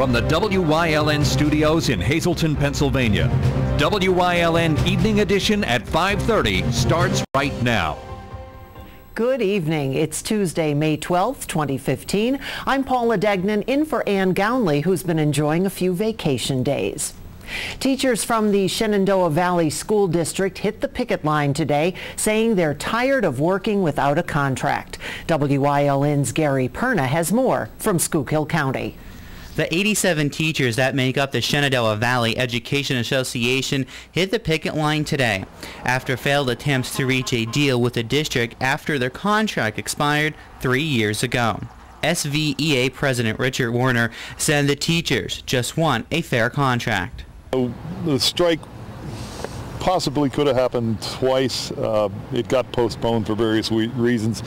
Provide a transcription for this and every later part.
from the WYLN studios in Hazleton, Pennsylvania. WYLN Evening Edition at 5:30 starts right now. Good evening. It's Tuesday, May 12th, 2015. I'm Paula Degnan in for Ann Gownley, who's been enjoying a few vacation days. Teachers from the Shenandoah Valley School District hit the picket line today, saying they're tired of working without a contract. WYLN's Gary Perna has more from Schuylkill County. The 87 teachers that make up the Shenandoah Valley Education Association hit the picket line today after failed attempts to reach a deal with the district after their contract expired 3 years ago. SVEA President Richard Warner said the teachers just want a fair contract. The strike possibly could have happened twice. It got postponed for various reasons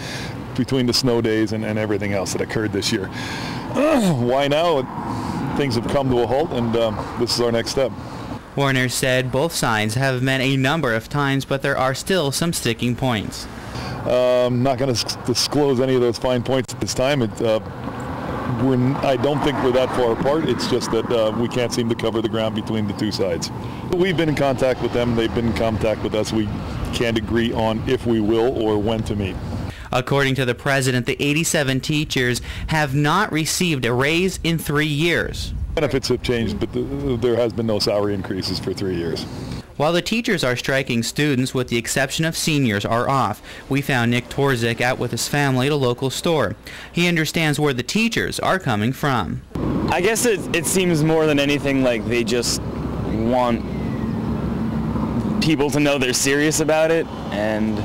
between the snow days and everything else that occurred this year. Why now? Things have come to a halt, and this is our next step. Warner said both sides have met a number of times, but there are still some sticking points. I'm not going to disclose any of those fine points at this time. I don't think we're that far apart. It's just that we can't seem to cover the ground between the two sides. We've been in contact with them. They've been in contact with us. We can't agree on if we will or when to meet. According to the president, the 87 teachers have not received a raise in 3 years. Benefits have changed, but there has been no salary increases for 3 years. While the teachers are striking, students, with the exception of seniors, are off. We found Nick Torzik out with his family at a local store. He understands where the teachers are coming from. I guess it seems more than anything like they just want people to know they're serious about it, and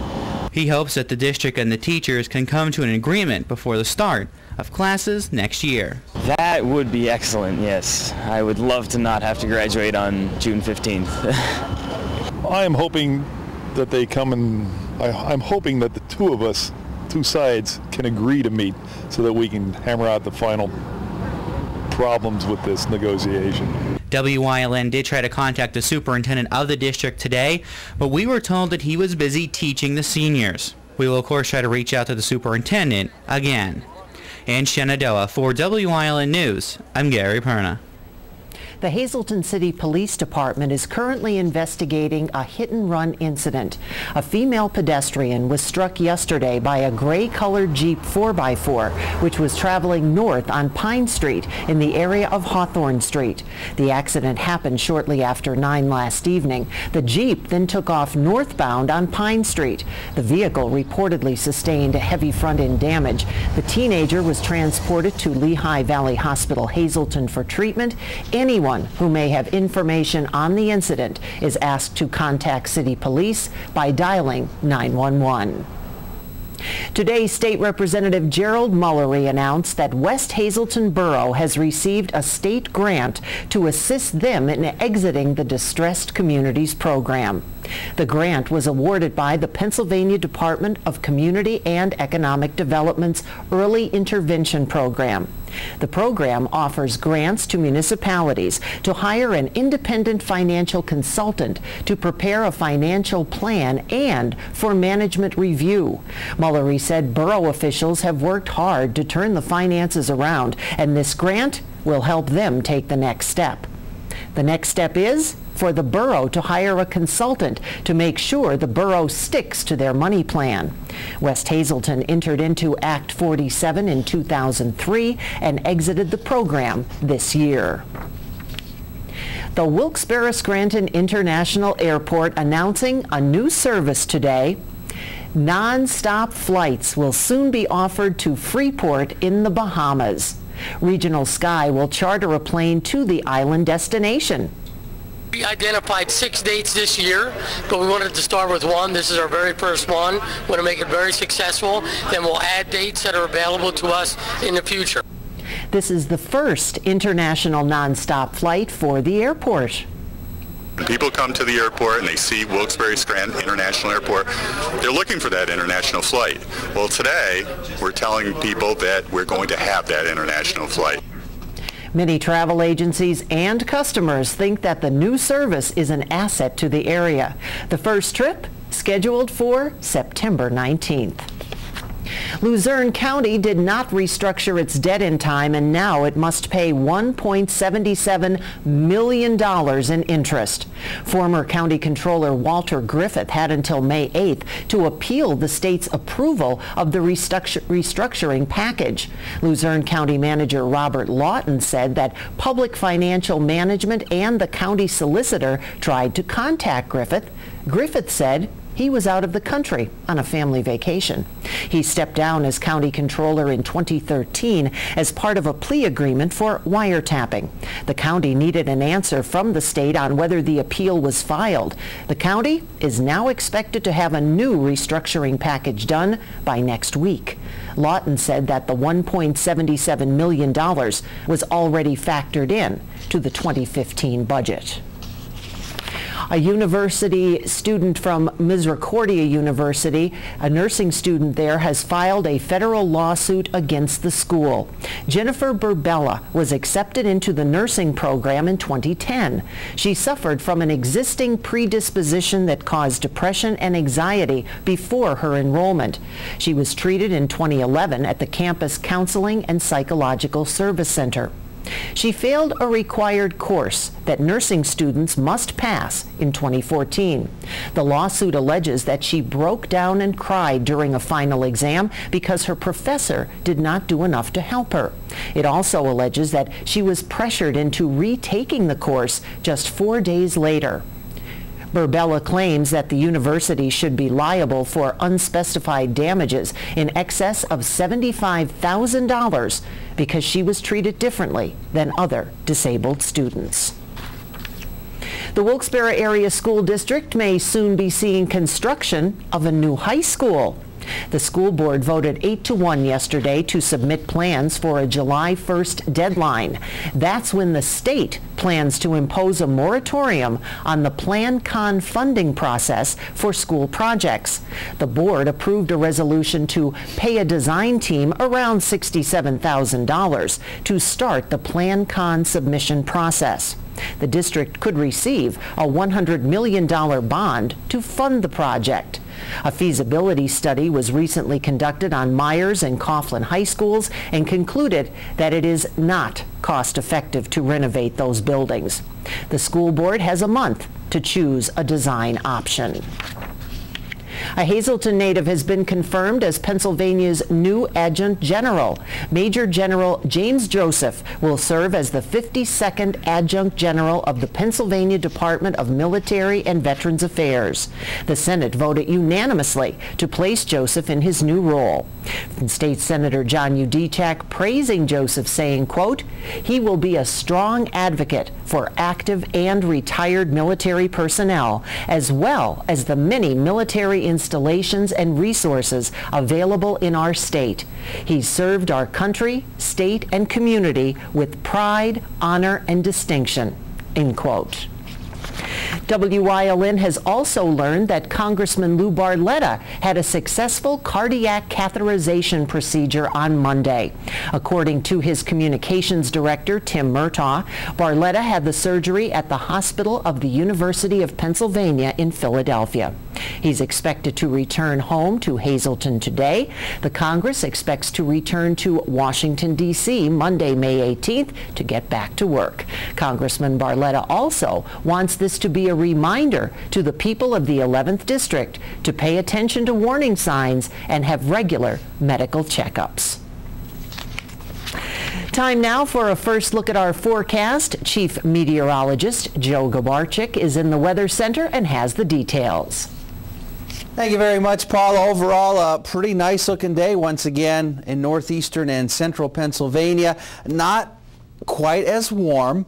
he hopes that the district and the teachers can come to an agreement before the start of classes next year. That would be excellent, yes. I would love to not have to graduate on June 15th. I am hoping that they come, and I'm hoping that the two sides can agree to meet so that we can hammer out the final problems with this negotiation. WYLN did try to contact the superintendent of the district today, but we were told that he was busy teaching the seniors. We will of course try to reach out to the superintendent again. In Shenandoah, for WYLN News, I'm Gary Perna. The Hazleton City Police Department is currently investigating a hit-and-run incident. A female pedestrian was struck yesterday by a gray-colored Jeep 4x4, which was traveling north on Pine Street in the area of Hawthorne Street. The accident happened shortly after 9 last evening. The Jeep then took off northbound on Pine Street. The vehicle reportedly sustained heavy front-end damage. The teenager was transported to Lehigh Valley Hospital, Hazleton for treatment. Anyone who may have information on the incident is asked to contact City Police by dialing 911. Today, State Representative Gerald Mullery announced that West Hazleton Borough has received a state grant to assist them in exiting the Distressed Communities program. The grant was awarded by the Pennsylvania Department of Community and Economic Development's Early Intervention Program. The program offers grants to municipalities to hire an independent financial consultant to prepare a financial plan and for management review. Mullery said borough officials have worked hard to turn the finances around, and this grant will help them take the next step. The next step is for the borough to hire a consultant to make sure the borough sticks to their money plan. West Hazleton entered into Act 47 in 2003 and exited the program this year. The Wilkes-Barre-Scranton International Airport announcing a new service today. Non-stop flights will soon be offered to Freeport in the Bahamas. Regional Sky will charter a plane to the island destination. We identified 6 dates this year, but we wanted to start with one. This is our very first one. We want to make it very successful. Then we'll add dates that are available to us in the future. This is the first international nonstop flight for the airport. When people come to the airport and they see Wilkes-Barre-Scranton International Airport, they're looking for that international flight. Well, today we're telling people that we're going to have that international flight. Many travel agencies and customers think that the new service is an asset to the area. The first trip scheduled for September 19th. Luzerne County did not restructure its debt in time, and now it must pay $1.77 million in interest. Former County Controller Walter Griffith had until May 8th to appeal the state's approval of the restructuring package. Luzerne County Manager Robert Lawton said that Public Financial Management and the county solicitor tried to contact Griffith. Griffith said he was out of the country on a family vacation. He stepped down as county controller in 2013 as part of a plea agreement for wiretapping. The county needed an answer from the state on whether the appeal was filed. The county is now expected to have a new restructuring package done by next week. Lawton said that the $1.77 million was already factored in to the 2015 budget. A university student from Misericordia University, a nursing student there, has filed a federal lawsuit against the school. Jennifer Burbella was accepted into the nursing program in 2010. She suffered from an existing predisposition that caused depression and anxiety before her enrollment. She was treated in 2011 at the Campus Counseling and Psychological Service Center. She failed a required course that nursing students must pass in 2014. The lawsuit alleges that she broke down and cried during a final exam because her professor did not do enough to help her. It also alleges that she was pressured into retaking the course just 4 days later. Burbella claims that the university should be liable for unspecified damages in excess of $75,000 because she was treated differently than other disabled students. The Wilkes-Barre Area School District may soon be seeing construction of a new high school. The school board voted 8-1 yesterday to submit plans for a July 1st deadline. That's when the state plans to impose a moratorium on the PlanCon funding process for school projects. The board approved a resolution to pay a design team around $67,000 to start the PlanCon submission process. The district could receive a $100 million bond to fund the project. A feasibility study was recently conducted on Myers and Coughlin high schools and concluded that it is not cost-effective to renovate those buildings. The school board has a month to choose a design option. A Hazleton native has been confirmed as Pennsylvania's new adjutant general. Major General James Joseph will serve as the 52nd adjunct general of the Pennsylvania Department of Military and Veterans Affairs. The Senate voted unanimously to place Joseph in his new role. And State Senator John Udechak praising Joseph, saying, quote, "He will be a strong advocate for active and retired military personnel, as well as the many military installations and resources available in our state. He served our country, state, and community with pride, honor, and distinction," end quote. WYLN has also learned that Congressman Lou Barletta had a successful cardiac catheterization procedure on Monday. According to his communications director, Tim Murtaugh, Barletta had the surgery at the Hospital of the University of Pennsylvania in Philadelphia. He's expected to return home to Hazleton today. The Congress expects to return to Washington, D.C. Monday, May 18th to get back to work. Congressman Barletta also wants this to be a reminder to the people of the 11th District to pay attention to warning signs and have regular medical checkups. Time now for a first look at our forecast. Chief Meteorologist Joe Gabarczyk is in the Weather Center and has the details. Thank you very much, Paula. Overall, a pretty nice looking day once again in northeastern and central Pennsylvania. Not quite as warm,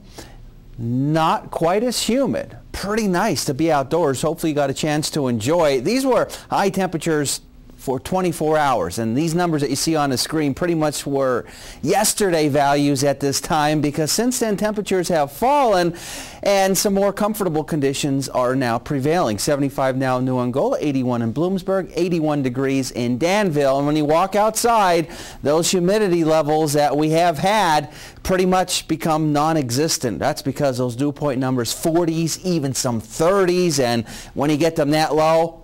not quite as humid. Pretty nice to be outdoors. Hopefully you got a chance to enjoy. These were high temperatures for 24 hours, and these numbers that you see on the screen pretty much were yesterday values at this time, because since then temperatures have fallen and some more comfortable conditions are now prevailing. 75 now in New Angola, 81 in Bloomsburg, 81 degrees in Danville. And when you walk outside, those humidity levels that we have had pretty much become non-existent. That's because those dew point numbers 40s, even some 30s, and when you get them that low,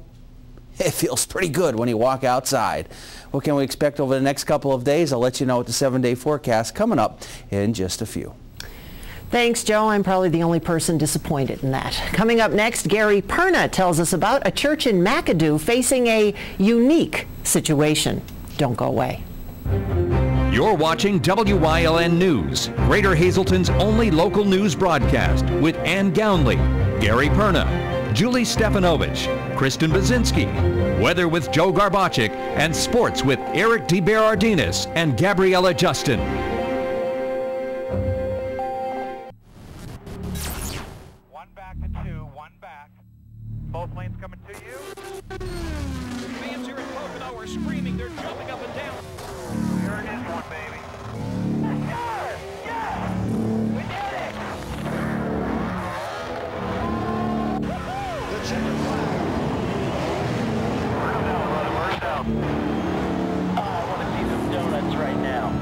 it feels pretty good when you walk outside. What can we expect over the next couple of days? I'll let you know with the 7-day forecast coming up in just a few. Thanks, Joe. I'm probably the only person disappointed in that. Coming up next, Gary Perna tells us about a church in McAdoo facing a unique situation. Don't go away. You're watching WYLN News, Greater Hazelton's only local news broadcast, with Ann Gownley, Gary Perna, Julie Stefanovich, Kristen Bazinski, weather with Joe Garbachik, and sports with Eric DeBerardinis and Gabriella Justin. One back to two, one back. Both lanes coming to you. Fans here in Pocono are screaming, they're jumping up and down. There it is, one baby. Yes! Yes! We did it! The checkered flag. We're down, brother, we're down. I want to see some donuts right now.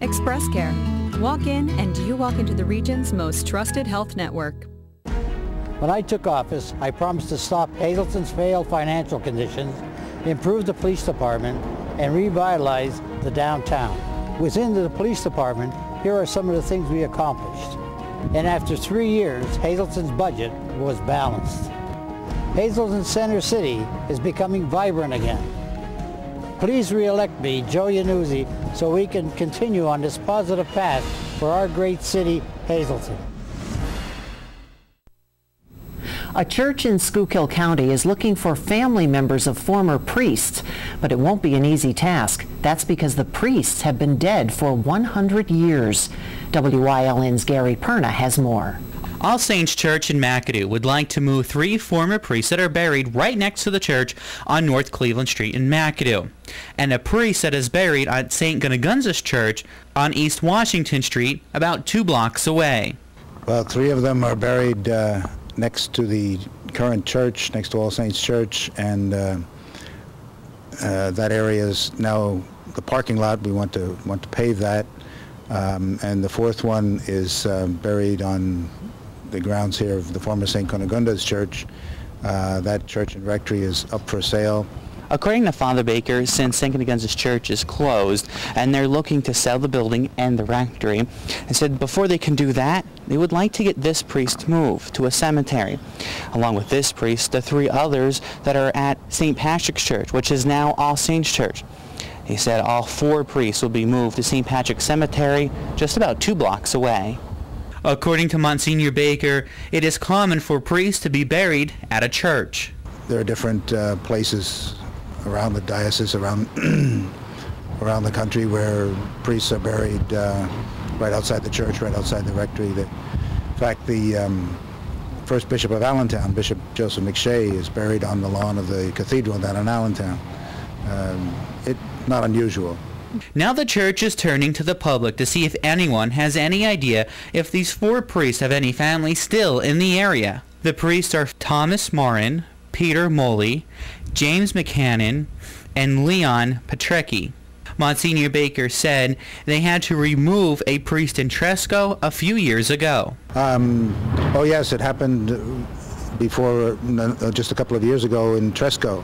Express Care. Walk in and you walk into the region's most trusted health network. When I took office, I promised to stop Hazelton's failed financial conditions, improve the police department, and revitalize the downtown. Within the police department, here are some of the things we accomplished. And after 3 years, Hazelton's budget was balanced. Hazelton Center City is becoming vibrant again. Please re-elect me, Joe Yanuzzi, so we can continue on this positive path for our great city, Hazelton. A church in Schuylkill County is looking for family members of former priests, but it won't be an easy task. That's because the priests have been dead for 100 years. WYLN's Gary Perna has more. All Saints Church in McAdoo would like to move 3 former priests that are buried right next to the church on North Cleveland Street in McAdoo, and a priest that is buried at St. Gunnagunsa's Church on East Washington Street about 2 blocks away. Well, 3 of them are buried next to the current church, next to All Saints Church, and that area is now the parking lot. We want to pave that, and the 4th one is buried on the grounds here of the former St. Cunegonda's Church. That church and rectory is up for sale. According to Father Baker, since St. Cunegonda's Church is closed and they're looking to sell the building and the rectory, and said before they can do that, they would like to get this priest moved to a cemetery. Along with this priest, the 3 others that are at St. Patrick's Church, which is now All Saints Church. He said all 4 priests will be moved to St. Patrick's Cemetery, just about 2 blocks away. According to Monsignor Baker, it is common for priests to be buried at a church. There are different places around the diocese, around around the country, where priests are buried right outside the church, right outside the rectory. In fact, the first Bishop of Allentown, Bishop Joseph McShay, is buried on the lawn of the cathedral down in Allentown. It's not unusual. Now the church is turning to the public to see if anyone has any idea if these 4 priests have any family still in the area. The priests are Thomas Morin, Peter Moley, James McCannon, and Leon Petrecki. Monsignor Baker said they had to remove a priest in Tresco a few years ago. Oh yes, it happened before, just a couple of years ago in Tresco.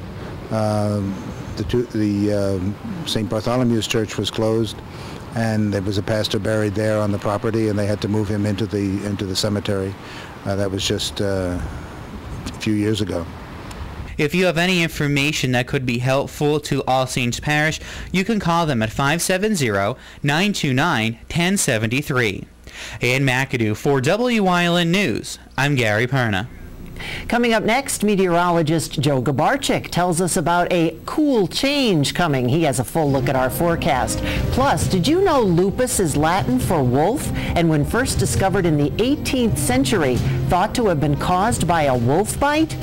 The St. Bartholomew's Church was closed, and there was a pastor buried there on the property, and they had to move him into the cemetery. That was just a few years ago. If you have any information that could be helpful to All Saints Parish, you can call them at 570-929-1073. In McAdoo, for WYLN News, I'm Gary Perna. Coming up next, meteorologist Joe Garbachik tells us about a cool change coming. He has a full look at our forecast. Plus, did you know lupus is Latin for wolf, and when first discovered in the 18th century, thought to have been caused by a wolf bite?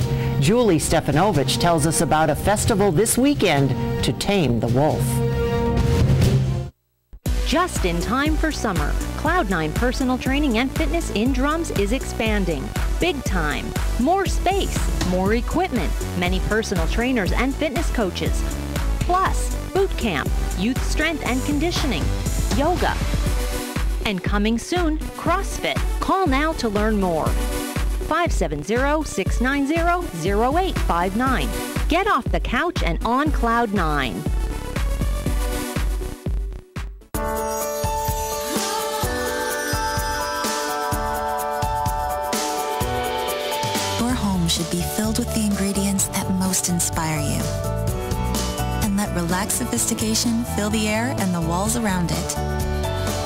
Julie Stefanovich tells us about a festival this weekend to tame the wolf. Just in time for summer, Cloud9 Personal Training and Fitness in Drums is expanding. Big time. More space, more equipment, many personal trainers and fitness coaches. Plus, boot camp, youth strength and conditioning, yoga. And coming soon, CrossFit. Call now to learn more. 570-690-0859. Get off the couch and on Cloud9. Should be filled with the ingredients that most inspire you. And let relaxed sophistication fill the air and the walls around it.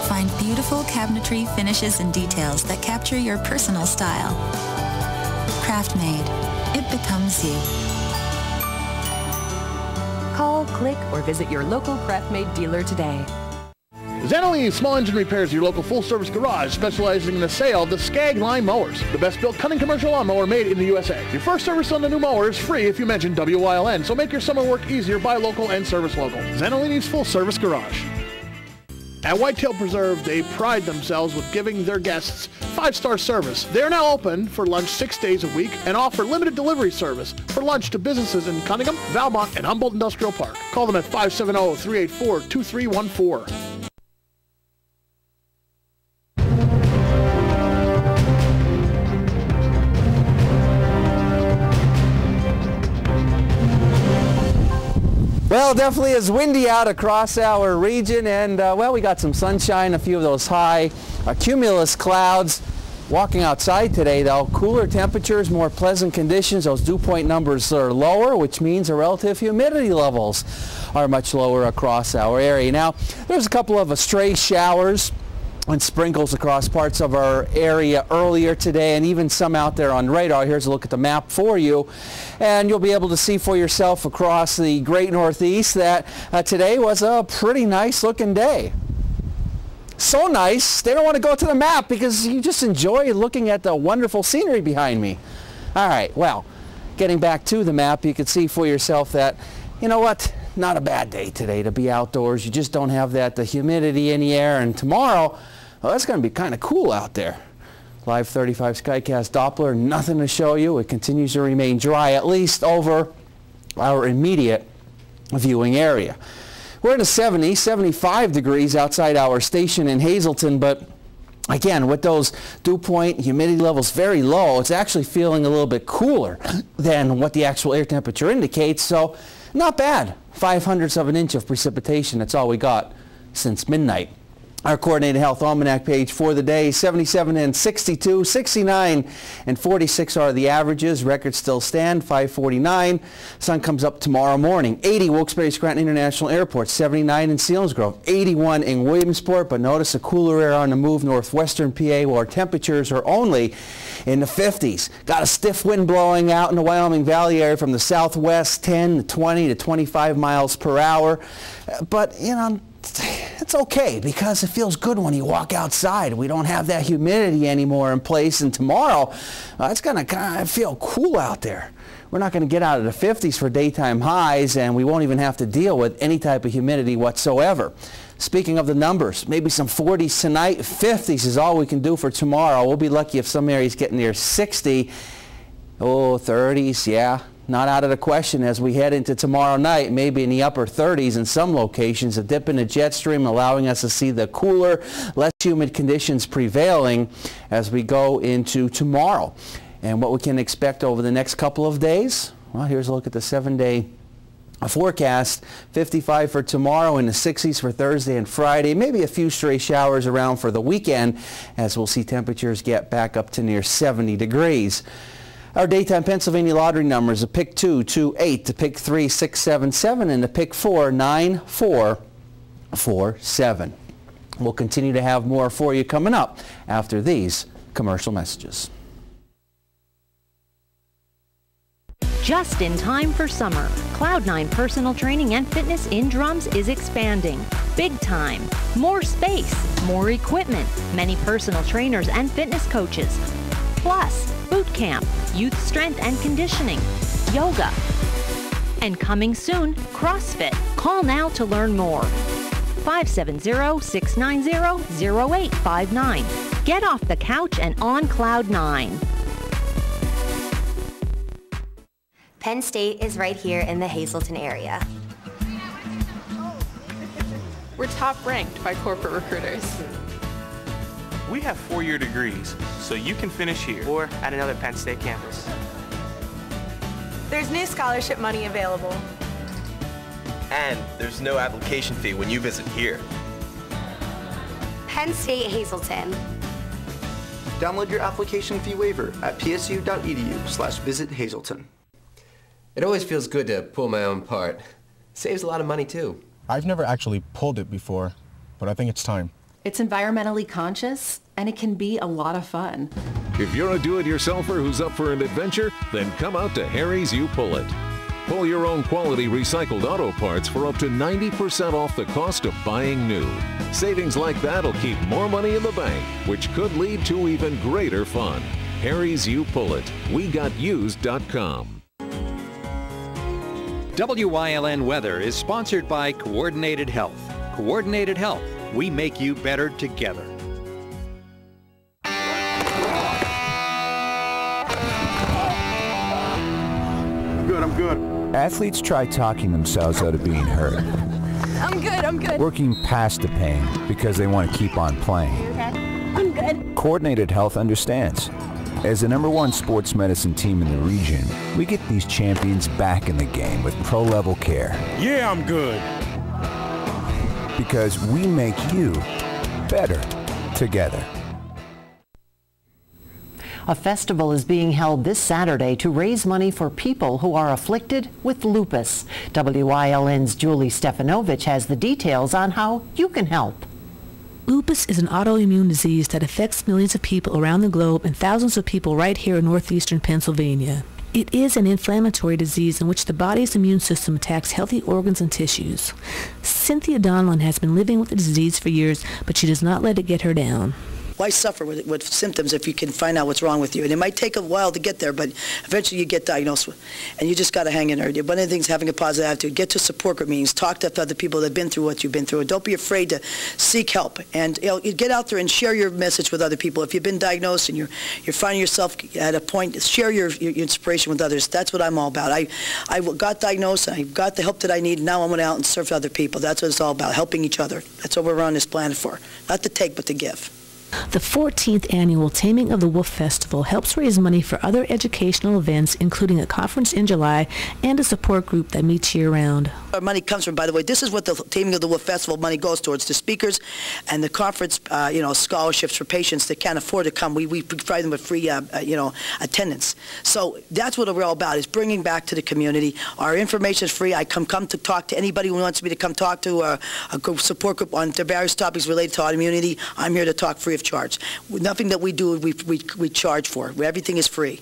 Find beautiful cabinetry, finishes, and details that capture your personal style. Craft-made. It becomes you. Call, click, or visit your local Craft-Made dealer today. Zanolini Small Engine Repairs, your local full-service garage specializing in the sale of the Skag line mowers, the best-built cutting commercial lawnmower made in the USA. Your first service on the new mower is free if you mention WYLN, so make your summer work easier. Buy local and service local. Zanolini's full-service garage. At Whitetail Preserve, they pride themselves with giving their guests 5-star service. They are now open for lunch 6 days a week and offer limited delivery service for lunch to businesses in Cunningham, Valmont, and Humboldt Industrial Park. Call them at 570-384-2314. Well, definitely is windy out across our region, and well, we got some sunshine, a few of those high cumulus clouds. Walking outside today, though, cooler temperatures, more pleasant conditions. Those dew point numbers are lower, which means the relative humidity levels are much lower across our area. Now, there's a couple of stray showers and sprinkles across parts of our area earlier today, and even some out there on radar. Here's a look at the map for you, and you'll be able to see for yourself across the great Northeast that today was a pretty nice looking day. So nice, they don't want to go to the map because you just enjoy looking at the wonderful scenery behind me. All right, well, getting back to the map, you can see for yourself that, you know what, not a bad day today to be outdoors. You just don't have the humidity in the air, and tomorrow, well, it's going to be kind of cool out there. Live 35 Skycast Doppler, nothing to show you. It continues to remain dry, at least over our immediate viewing area. We're in the 70s, 75 degrees outside our station in Hazleton, but again, with those dew point humidity levels very low, it's actually feeling a little bit cooler than what the actual air temperature indicates, so not bad. 0.05 of an inch of precipitation, that's all we got since midnight. Our Coordinated Health Almanac page for the day, 77 and 62, 69 and 46 are the averages. Records still stand, 549. Sun comes up tomorrow morning. 80 Wilkes-Barre-Scranton International Airport, 79 in Selinsgrove, 81 in Williamsport, but notice a cooler air on the move northwestern PA where temperatures are only in the 50s. Got a stiff wind blowing out in the Wyoming Valley area from the southwest, 10 to 20 to 25 miles per hour. But, you know, it's okay because it feels good when you walk outside. We don't have that humidity anymore in place, and tomorrow it's going to kind of feel cool out there. We're not going to get out of the 50s for daytime highs, and we won't even have to deal with any type of humidity whatsoever. Speaking of the numbers, maybe some 40s tonight, 50s is all we can do for tomorrow. We'll be lucky if some areas get near 60. Oh, 30s, yeah. Not out of the question as we head into tomorrow night, maybe in the upper 30s in some locations, a dip in the jet stream allowing us to see the cooler, less humid conditions prevailing as we go into tomorrow. And what we can expect over the next couple of days, well, here's a look at the 7-day forecast. 55 for tomorrow, in the 60s for Thursday and Friday. Maybe a few stray showers around for the weekend as we'll see temperatures get back up to near 70 degrees. Our daytime Pennsylvania lottery numbers, a pick 2, 2-8, to pick 3, 6-7-7, and the pick 4, 9-4-4-7. We'll continue to have more for you coming up after these commercial messages. Just in time for summer, Cloud9 Personal Training and Fitness in Drums is expanding. Big time. More space, more equipment, many personal trainers and fitness coaches. Plus, boot camp, youth strength and conditioning, yoga. And coming soon, CrossFit. Call now to learn more. 570-690-0859. Get off the couch and on Cloud 9. Penn State is right here in the Hazleton area. We're top ranked by corporate recruiters. We have 4-year degrees, so you can finish here or at another Penn State campus. There's new scholarship money available. And there's no application fee when you visit here. Penn State Hazleton. Download your application fee waiver at psu.edu/visit Hazleton. It always feels good to pull my own part. Saves a lot of money too. I've never actually pulled it before, but I think it's time. It's environmentally conscious, and it can be a lot of fun. If you're a do-it-yourselfer who's up for an adventure, then come out to Harry's You Pull It. Pull your own quality recycled auto parts for up to 90% off the cost of buying new. Savings like that'll keep more money in the bank, which could lead to even greater fun. Harry's You Pull It. WeGotUsed.com. WYLN Weather is sponsored by Coordinated Health. Coordinated Health. We make you better together. I'm good. Athletes try talking themselves out of being hurt. I'm good. Working past the pain because they want to keep on playing. Okay. I'm good. Coordinated Health understands. As the #1 sports medicine team in the region, we get these champions back in the game with pro-level care. Yeah, I'm good. Because we make you better together. A festival is being held this Saturday to raise money for people who are afflicted with lupus. WYLN's Julie Stefanovich has the details on how you can help. Lupus is an autoimmune disease that affects millions of people around the globe and thousands of people right here in northeastern Pennsylvania. It is an inflammatory disease in which the body's immune system attacks healthy organs and tissues. Cynthia Donlin has been living with the disease for years, but she does not let it get her down. Why suffer with symptoms if you can find out what's wrong with you? And it might take a while to get there, but eventually you get diagnosed with, and you just got to hang in there. One of the things, having a positive attitude, get to support group meetings, talk to other people that have been through what you've been through, and don't be afraid to seek help. And you get out there and share your message with other people. If you've been diagnosed and you're finding yourself at a point, share your inspiration with others. That's what I'm all about. I got diagnosed, I got the help that I need, now I'm going out and serve other people. That's what it's all about, helping each other. That's what we're on this planet for. Not to take, but to give. The 14th annual Taming of the Wolf Festival helps raise money for other educational events, including a conference in July and a support group that meets year-round. Our money comes from, by the way, this is what the Taming of the Wolf Festival money goes towards, the speakers and the conference, scholarships for patients that can't afford to come. We provide them with free, attendance. So that's what we're all about, is bringing back to the community. Our information is free. I come to talk to anybody who wants me to come talk to a support group on the various topics related to autoimmunity. I'm here to talk free of charge. Nothing that we do we charge for. Everything is free.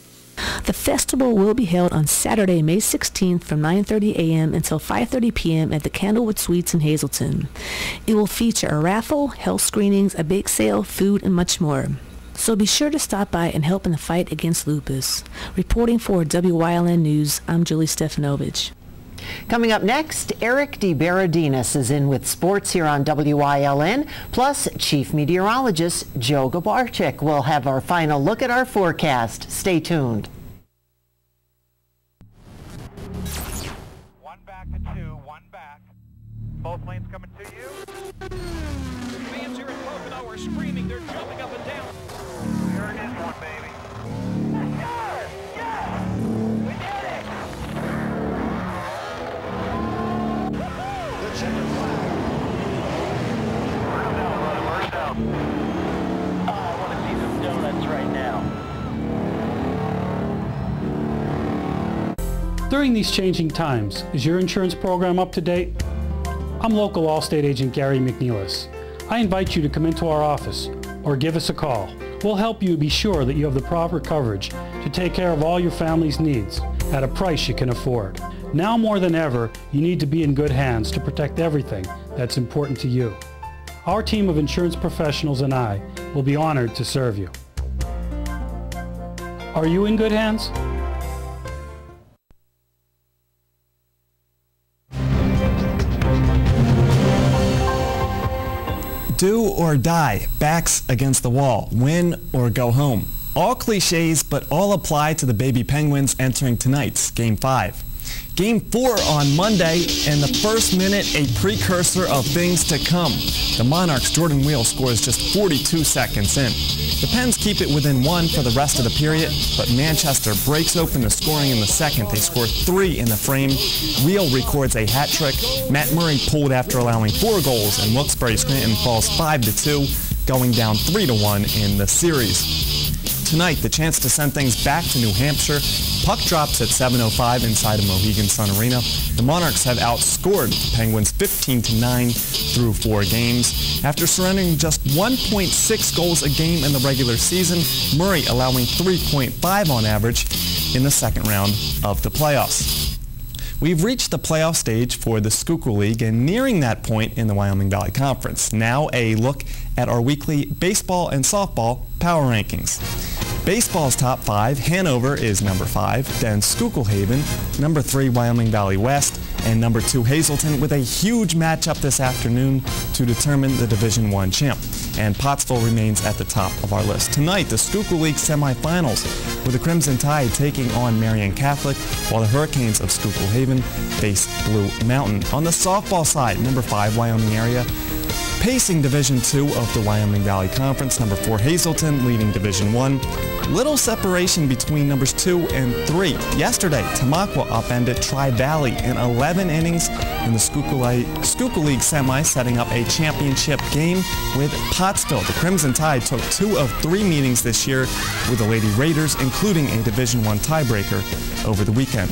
The festival will be held on Saturday, May 16th from 9:30 a.m. until 5:30 p.m. at the Candlewood Suites in Hazleton. It will feature a raffle, health screenings, a bake sale, food, and much more. So be sure to stop by and help in the fight against lupus. Reporting for WYLN News, I'm Julie Stefanovich. Coming up next, Eric DeBerardinis is in with sports here on WYLN, plus Chief Meteorologist Joe Gabarczyk will have our final look at our forecast. Stay tuned. One back to two, one back. Both lanes coming to you. Fans here in Pocono are screaming, they're jumping up and down. There it is, one baby. During these changing times, is your insurance program up to date? I'm local Allstate agent Gary McNeilis. I invite you to come into our office or give us a call. We'll help you be sure that you have the proper coverage to take care of all your family's needs at a price you can afford. Now more than ever, you need to be in good hands to protect everything that's important to you. Our team of insurance professionals and I will be honored to serve you. Are you in good hands? Do or die, backs against the wall, win or go home. All cliches, but all apply to the Baby Penguins entering tonight's Game 5. Game 4 on Monday, and the first minute a precursor of things to come. The Monarchs' Jordan Wheel scores just 42 seconds in. The Pens keep it within 1 for the rest of the period, but Manchester breaks open the scoring in the second. They score 3 in the frame. Wheel records a hat trick. Matt Murray pulled after allowing 4 goals, and Wilkes-Barre Scranton falls 5-2, going down 3-1 in the series. Tonight, the chance to send things back to New Hampshire. Puck drops at 7:05 inside of Mohegan Sun Arena. The Monarchs have outscored the Penguins 15-9 through 4 games. After surrendering just 1.6 goals a game in the regular season, Murray allowing 3.5 on average in the second round of the playoffs. We've reached the playoff stage for the Schuylkill League and nearing that point in the Wyoming Valley Conference. Now a look at our weekly baseball and softball power rankings. Baseball's top 5, Hanover is number 5, then Schuylkill Haven, number 3 Wyoming Valley West, and number 2 Hazleton with a huge matchup this afternoon to determine the Division I champ. And Pottsville remains at the top of our list. Tonight, the Schuylkill League semifinals with the Crimson Tide taking on Marian Catholic, while the Hurricanes of Schuylkill Haven face Blue Mountain. On the softball side, number 5 Wyoming area, pacing Division II of the Wyoming Valley Conference, number 4 Hazleton leading Division I. Little separation between numbers 2 and 3. Yesterday, Tamaqua upended Tri-Valley in 11 innings in the Schuylkill League semi, setting up a championship game with Pottsville. The Crimson Tide took 2 of 3 meetings this year with the Lady Raiders, including a Division I tiebreaker over the weekend.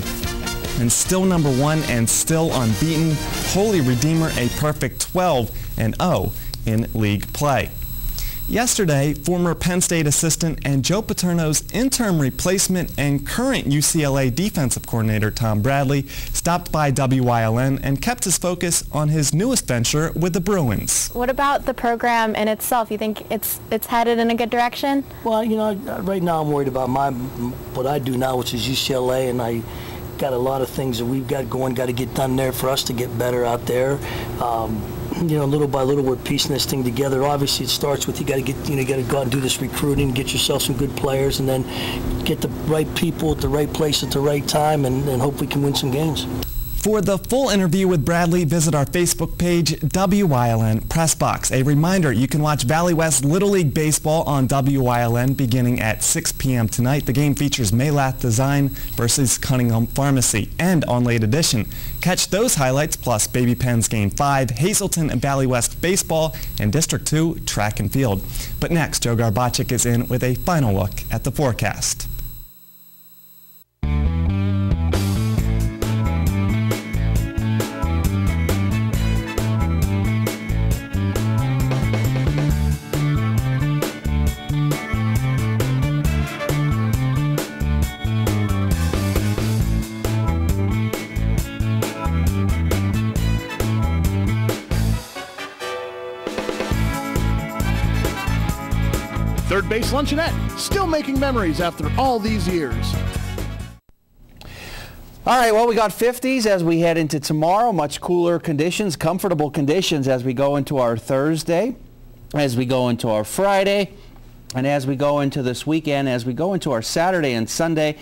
And still number 1 and still unbeaten, Holy Redeemer a perfect 12-0 in league play. Yesterday, former Penn State assistant and Joe Paterno's interim replacement and current UCLA defensive coordinator Tom Bradley stopped by WYLN and kept his focus on his newest venture with the Bruins. What about the program in itself? You think it's headed in a good direction? Well, you know, right now I'm worried about what I do now, which is UCLA, and I got a lot of things that we've got going, got to get done there for us to get better out there. You know, little by little, we're piecing this thing together. Obviously, it starts with you got to go out and do this recruiting, get yourself some good players, and then get the right people at the right place at the right time, and hope we can win some games. For the full interview with Bradley, visit our Facebook page, WYLN Press Box. A reminder, you can watch Valley West Little League Baseball on WYLN beginning at 6 p.m. tonight. The game features Maylath Design versus Cunningham Pharmacy. And on Late Edition, catch those highlights plus Baby Pens Game 5, Hazleton and Valley West Baseball, and District 2 Track and Field. But next, Joe Garbaczyk is in with a final look at the forecast. Third Base Luncheonette, still making memories after all these years. All right, well, we got 50s as we head into tomorrow. Much cooler conditions, comfortable conditions as we go into our Thursday, as we go into our Friday, and as we go into this weekend, as we go into our Saturday and Sunday.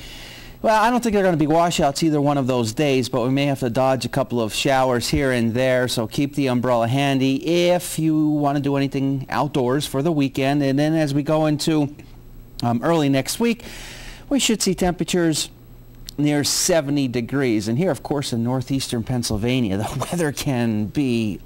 Well, I don't think they're going to be washouts either one of those days, but we may have to dodge a couple of showers here and there, so keep the umbrella handy if you want to do anything outdoors for the weekend. And then as we go into early next week, we should see temperatures near 70 degrees. And here, of course, in northeastern Pennsylvania, the weather can be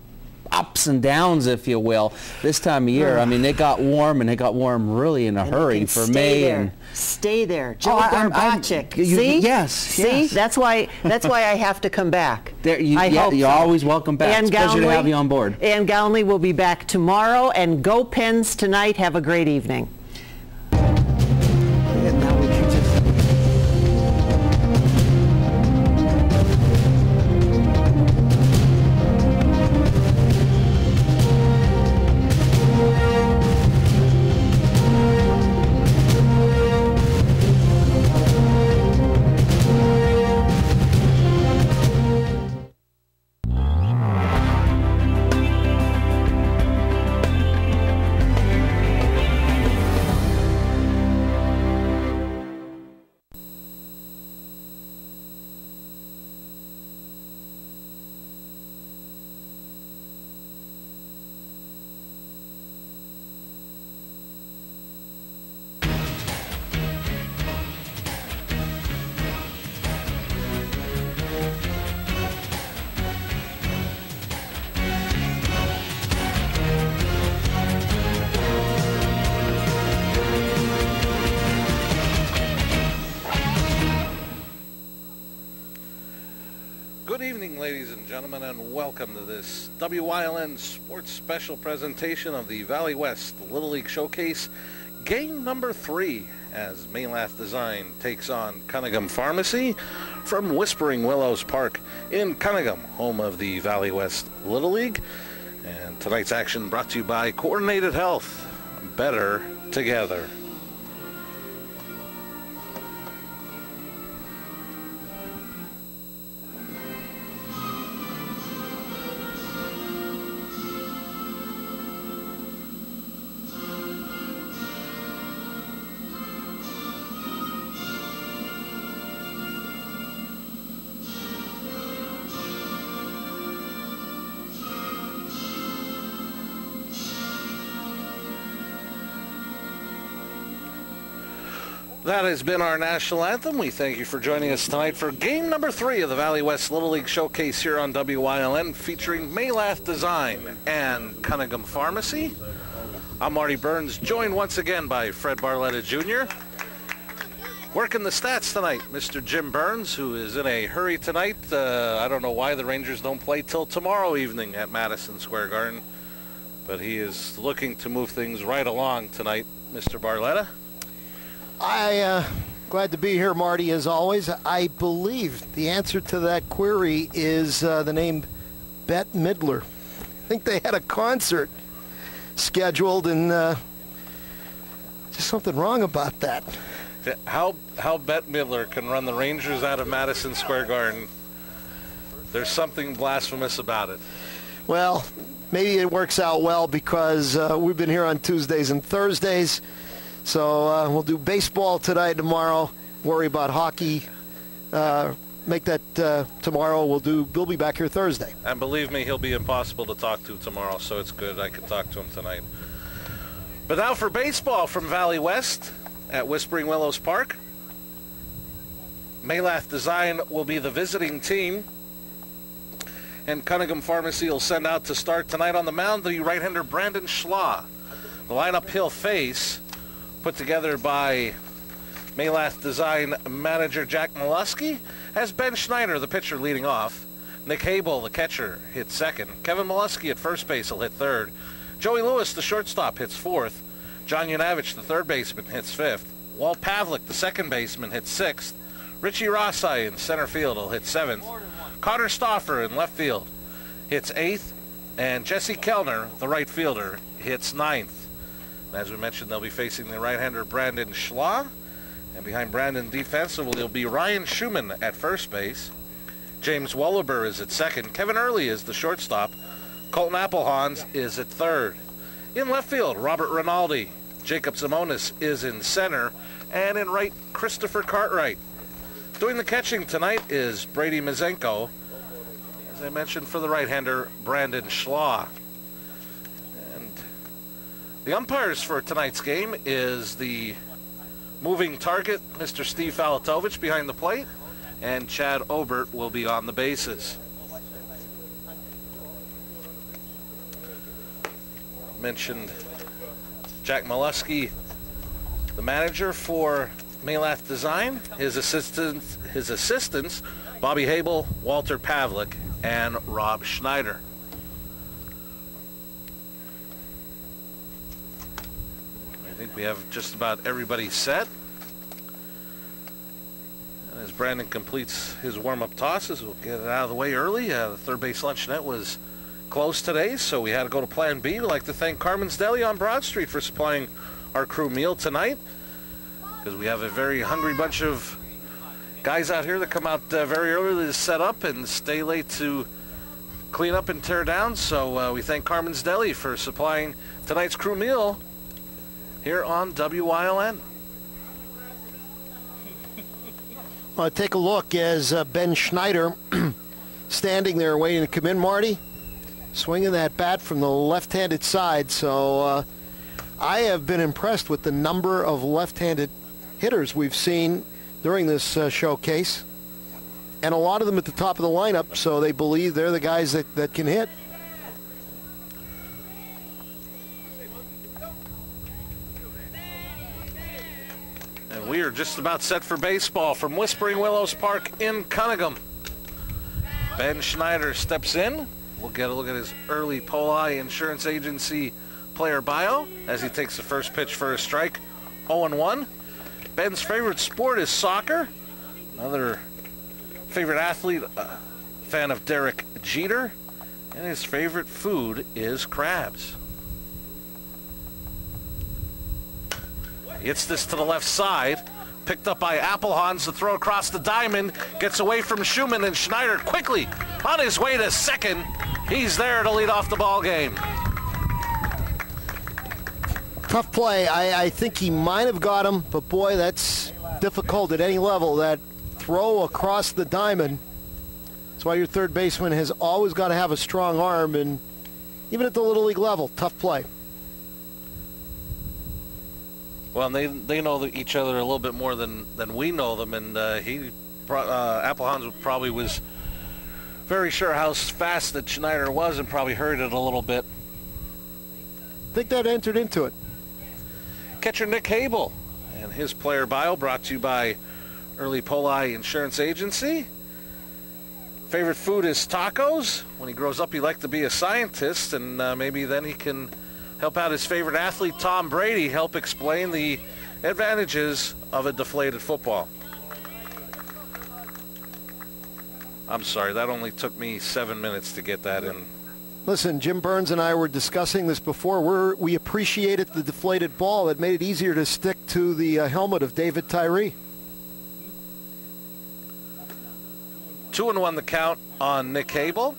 ups and downs, if you will, this time of year. I mean, it got warm, and it got warm really in a hurry for May. And stay there, Joe Garbaczyk. See? Yes. See, that's why I have to come back. You're always welcome back. It's a pleasure to have you on board. Ann Gownley will be back tomorrow, and go Pens tonight. Have a great evening. evening, ladies and gentlemen, and welcome to this WYLN Sports Special presentation of the Valley West Little League Showcase, game number 3, as Maylath Design takes on Cunningham Pharmacy from Whispering Willows Park in Cunningham, home of the Valley West Little League. And tonight's action brought to you by Coordinated Health, better together. That has been our national anthem. We thank you for joining us tonight for game number 3 of the Valley West Little League Showcase here on WYLN, featuring Maylath Design and Cunningham Pharmacy. I'm Marty Burns, joined once again by Fred Barletta Jr. Working the stats tonight, Mr. Jim Burns, who is in a hurry tonight. I don't know why the Rangers don't play till tomorrow evening at Madison Square Garden, but he is looking to move things right along tonight. Mr. Barletta? Glad to be here, Marty, as always. I believe the answer to that query is the name Bette Midler. I think they had a concert scheduled, and just something wrong about that. How Bette Midler can run the Rangers out of Madison Square Garden, there's something blasphemous about it. Well, maybe it works out well because we've been here on Tuesdays and Thursdays. So we'll do baseball tonight, tomorrow. Worry about hockey. Make that tomorrow. We'll be back here Thursday. And believe me, he'll be impossible to talk to tomorrow, so it's good I can talk to him tonight. But now for baseball from Valley West at Whispering Willows Park. Maylath Design will be the visiting team, and Cunningham Pharmacy will send out to start tonight on the mound the right-hander Brandon Schlaw. The lineup he'll face, put together by Maylath Design manager Jack Molesky, has Ben Schneider, the pitcher, leading off. Nick Habel, the catcher, hits second. Kevin Molesky at first base will hit third. Joey Lewis, the shortstop, hits fourth. John Yanavich, the third baseman, hits fifth. Walt Pavlik, the second baseman, hits sixth. Richie Rossai in center field will hit seventh. Connor Stauffer in left field hits eighth. And Jesse Kellner, the right fielder, hits ninth. As we mentioned, they'll be facing the right-hander Brandon Schlaw. And behind Brandon defensively will be Ryan Schumann at first base. James Wolleber is at second. Kevin Early is the shortstop. Colton Applehans is at third. In left field, Robert Rinaldi. Jacob Simonis is in center. And in right, Christopher Cartwright. Doing the catching tonight is Brady Mazenko. As I mentioned, for the right-hander, Brandon Schlaw. The umpires for tonight's game is the moving target, Mr. Steve Falatovich, behind the plate, and Chad Obert will be on the bases. Mentioned Jack Molesky, the manager for Maylath Design, his assistants, Bobby Habel, Walter Pavlik, and Rob Schneider. I think we have just about everybody set. And as Brandon completes his warm-up tosses, we'll get it out of the way early. The third base luncheonette was closed today, so we had to go to Plan B. We'd like to thank Carmen's Deli on Broad Street for supplying our crew meal tonight, because we have a very hungry bunch of guys out here that come out very early to set up and stay late to clean up and tear down. So we thank Carmen's Deli for supplying tonight's crew meal here on WYLN. Well, take a look as Ben Schneider standing there waiting to come in, Marty, swinging that bat from the left-handed side. So I have been impressed with the number of left-handed hitters we've seen during this showcase, and a lot of them at the top of the lineup, so they believe they're the guys that can hit. And we are just about set for baseball from Whispering Willows Park in Cunningham. Ben Schneider steps in. We'll get a look at his early Poli Insurance Agency player bio as he takes the first pitch for a strike. 0-1. Ben's favorite sport is soccer. Another favorite athlete, fan of Derek Jeter. And his favorite food is crabs. He hits this to the left side. Picked up by Applehans. The throw across the diamond. Gets away from Schumann, and Schneider quickly on his way to second. He's there to lead off the ball game. Tough play. I think he might have got him, but boy, that's difficult at any level. That throw across the diamond. That's why your third baseman has always got to have a strong arm, and even at the Little League level, tough play. Well, they know each other a little bit more than we know them, and Applehans probably was very sure how fast that Schneider was and probably hurried it a little bit. I think that entered into it. Catcher Nick Habel and his player bio brought to you by Early Poli Insurance Agency. Favorite food is tacos. When he grows up, he'd like to be a scientist, and maybe then he can help out his favorite athlete, Tom Brady, help explain the advantages of a deflated football. I'm sorry, that only took me 7 minutes to get that in. Listen, Jim Burns and I were discussing this before. We appreciated the deflated ball. It made it easier to stick to the helmet of David Tyree. 2-1 the count on Nick Habel,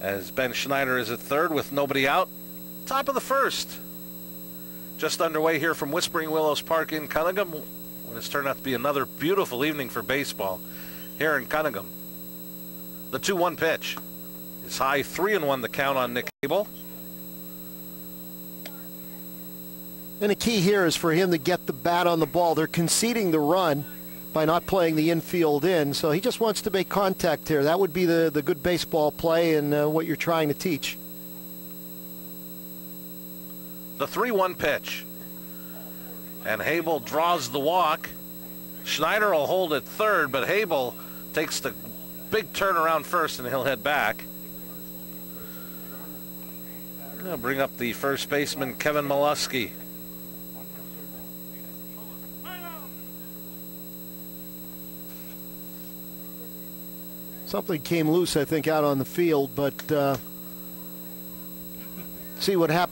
as Ben Schneider is at third with nobody out. Top of the first. Just underway here from Whispering Willows Park in Cunningham, when it's turned out to be another beautiful evening for baseball here in Cunningham. The 2-1 pitch is high. 3-1 the count on Nick Habel. And the key here is for him to get the bat on the ball. They're conceding the run by not playing the infield in, so he just wants to make contact here. That would be the good baseball play and what you're trying to teach. The 3-1 pitch. And Habel draws the walk. Schneider will hold at third, but Habel takes the big turn around first, and he'll head back. I'll bring up the first baseman, Kevin Molesky. Something came loose, I think, out on the field, but see what happens.